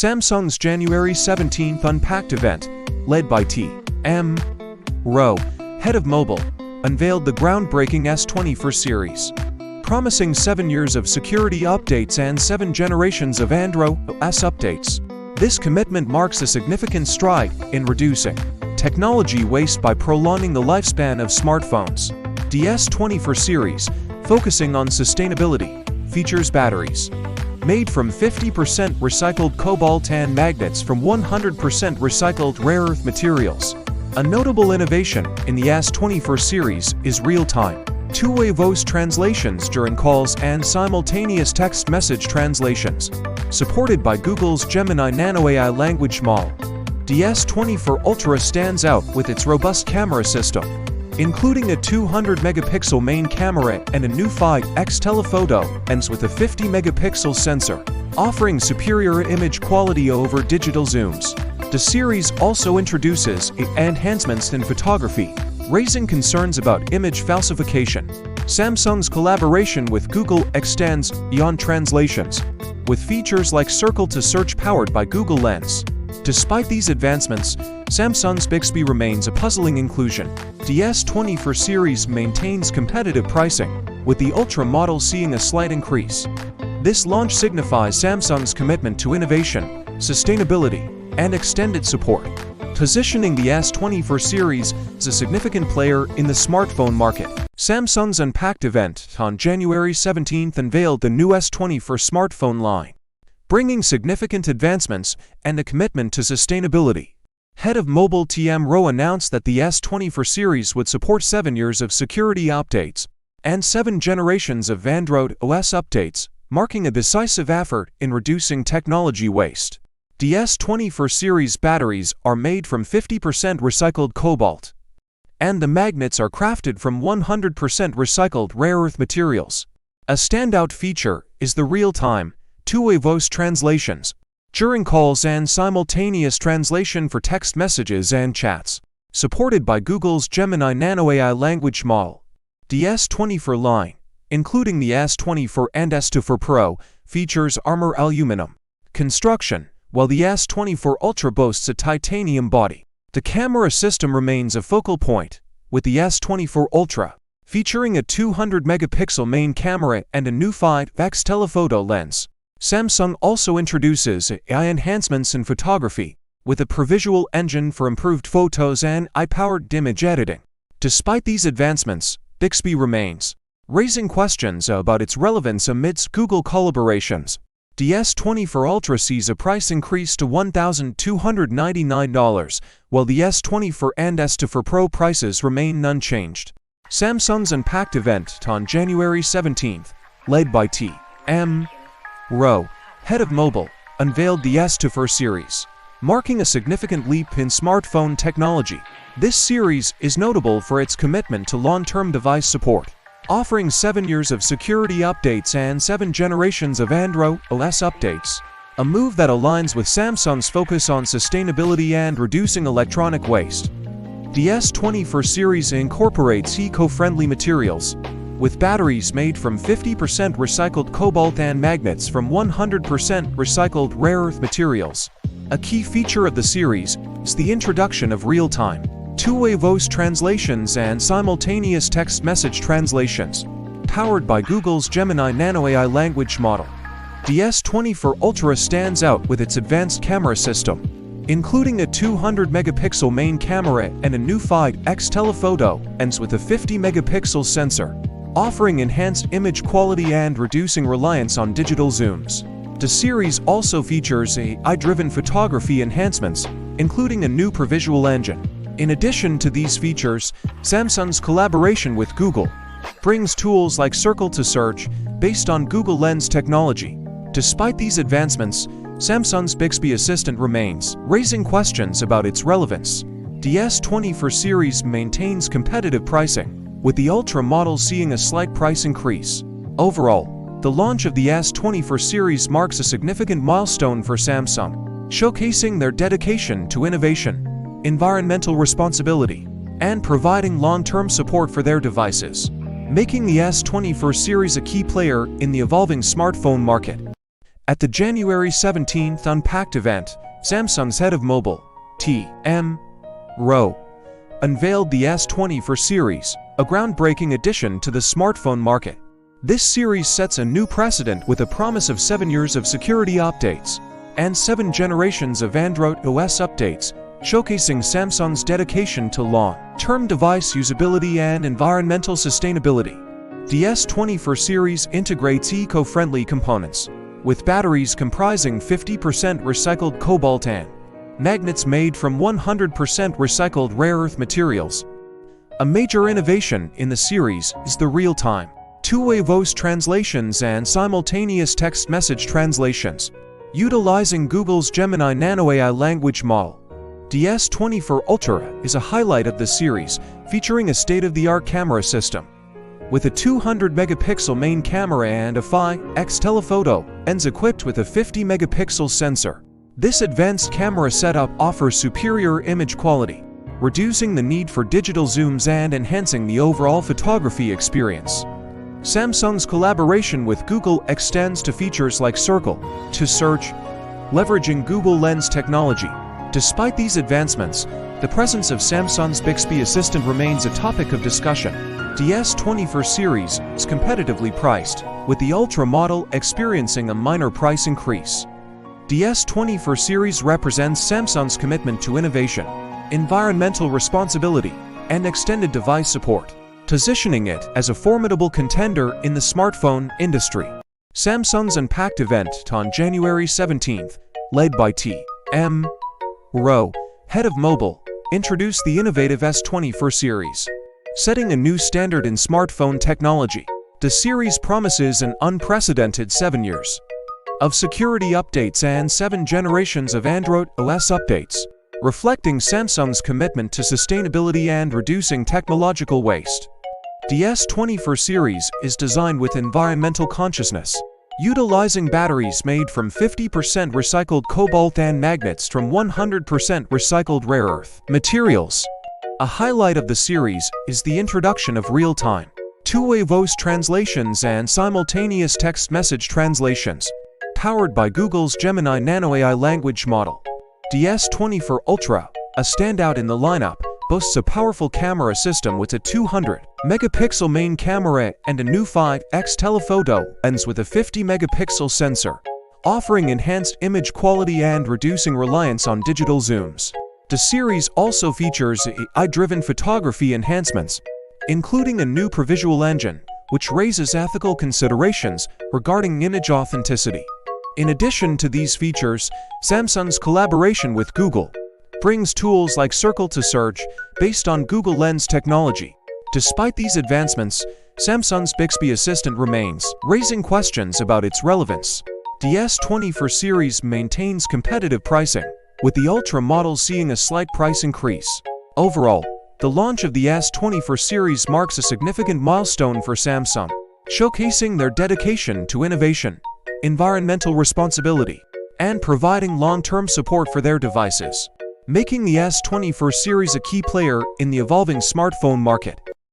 Samsung's January 17th Unpacked event, led by T.M. Rowe, head of mobile, unveiled the groundbreaking S24 series. Promising 7 years of security updates and 7 generations of Android OS updates, this commitment marks a significant stride in reducing technology waste by prolonging the lifespan of smartphones. The S24 series, focusing on sustainability, features batteries made from 50% recycled cobalt and magnets from 100% recycled rare earth materials. A notable innovation in the S24 series is real-time, two-way voice translations during calls and simultaneous text message translations, supported by Google's Gemini Nano AI language model. The S24 Ultra stands out with its robust camera system, including a 200-megapixel main camera and a new 5x telephoto lens with a 50-megapixel sensor, offering superior image quality over digital zooms. The series also introduces enhancements in photography, raising concerns about image falsification. Samsung's collaboration with Google extends beyond translations, with features like Circle to Search powered by Google Lens. Despite these advancements, Samsung's Bixby remains a puzzling inclusion. The S24 series maintains competitive pricing, with the Ultra model seeing a slight increase. This launch signifies Samsung's commitment to innovation, sustainability, and extended support, positioning the S24 series as a significant player in the smartphone market. Samsung's Unpacked event on January 17th unveiled the new S24 Smartphone Line, bringing significant advancements and a commitment to sustainability. Head of mobile T.M. Rowe announced that the S24 series would support 7 years of security updates and 7 generations of Android OS updates, marking a decisive effort in reducing technology waste. The S24 series batteries are made from 50% recycled cobalt, and the magnets are crafted from 100% recycled rare earth materials. A standout feature is the real-time, two-way voice translations during calls and simultaneous translation for text messages and chats, supported by Google's Gemini Nano AI language model. The S24 line, including the S24 and S24 Pro, features Armor Aluminium construction, while the S24 Ultra boasts a titanium body. The camera system remains a focal point, with the S24 Ultra featuring a 200-megapixel main camera and a new 5x telephoto lens. Samsung also introduces AI enhancements in photography, with a provisual engine for improved photos and AI-powered image editing. Despite these advancements, Bixby remains, raising questions about its relevance amidst Google collaborations. The S24 Ultra sees a price increase to $1,299, while the S24 and S24 Pro prices remain unchanged. Samsung's Unpacked event on January 17th, led by T.M. Rowe, head of mobile, unveiled the S24 series, marking a significant leap in smartphone technology. This series is notable for its commitment to long-term device support, offering 7 years of security updates and 7 generations of Android OS updates, a move that aligns with Samsung's focus on sustainability and reducing electronic waste. The S24 series incorporates eco-friendly materials, with batteries made from 50% recycled cobalt and magnets from 100% recycled rare earth materials. A key feature of the series is the introduction of real-time, two-way voice translations and simultaneous text message translations, powered by Google's Gemini Nano AI language model. The S24 Ultra stands out with its advanced camera system, including a 200-megapixel main camera and a new 5x telephoto lens with a 50-megapixel sensor, offering enhanced image quality and reducing reliance on digital zooms. The series also features AI-driven photography enhancements, including a new provisual engine. In addition to these features, Samsung's collaboration with Google brings tools like Circle to Search based on Google Lens technology. Despite these advancements, Samsung's Bixby Assistant remains, raising questions about its relevance. The S24 series maintains competitive pricing, with the Ultra model seeing a slight price increase. Overall, the launch of the S24 series marks a significant milestone for Samsung, showcasing their dedication to innovation, environmental responsibility, and providing long-term support for their devices, making the S24 series a key player in the evolving smartphone market. At the January 17th Unpacked event, Samsung's head of mobile, T.M. Rowe, unveiled the S24 series, a groundbreaking addition to the smartphone market. This series sets a new precedent with a promise of 7 years of security updates and 7 generations of Android OS updates, showcasing Samsung's dedication to long-term device usability and environmental sustainability. The S24 series integrates eco-friendly components, with batteries comprising 50% recycled cobalt and magnets made from 100% recycled rare earth materials. A major innovation in the series is the real-time, two-way voice translations and simultaneous text message translations, utilizing Google's Gemini Nano AI language model. The S24 Ultra is a highlight of the series, featuring a state-of-the-art camera system. With a 200-megapixel main camera and a 5x telephoto lens equipped with a 50-megapixel sensor. This advanced camera setup offers superior image quality, reducing the need for digital zooms and enhancing the overall photography experience. Samsung's collaboration with Google extends to features like Circle to Search, leveraging Google Lens technology. Despite these advancements, the presence of Samsung's Bixby Assistant remains a topic of discussion. The S24 series is competitively priced, with the Ultra model experiencing a minor price increase. The S24 series represents Samsung's commitment to innovation, environmental responsibility, and extended device support, positioning it as a formidable contender in the smartphone industry. Samsung's Unpacked event on January 17th, led by T.M. Rowe, head of mobile, introduced the innovative S24 series. Setting a new standard in smartphone technology, the series promises an unprecedented 7 years of security updates and 7 generations of Android OS updates, reflecting Samsung's commitment to sustainability and reducing technological waste. The S24 series is designed with environmental consciousness, utilizing batteries made from 50% recycled cobalt and magnets from 100% recycled rare earth materials. A highlight of the series is the introduction of real-time, two-way voice translations and simultaneous text message translations, powered by Google's Gemini Nano AI language model. The S24 Ultra, a standout in the lineup, boasts a powerful camera system with a 200-megapixel main camera and a new 5x telephoto lens with a 50-megapixel sensor, offering enhanced image quality and reducing reliance on digital zooms. The series also features AI-driven photography enhancements, including a new previsual engine, which raises ethical considerations regarding image authenticity. In addition to these features, Samsung's collaboration with Google brings tools like Circle to Search, based on Google Lens technology. Despite these advancements, Samsung's Bixby Assistant remains, raising questions about its relevance. The S24 series maintains competitive pricing, with the Ultra model seeing a slight price increase. Overall, the launch of the S24 series marks a significant milestone for Samsung, showcasing their dedication to innovation, environmental responsibility, and providing long-term support for their devices, making the S24 series a key player in the evolving smartphone market.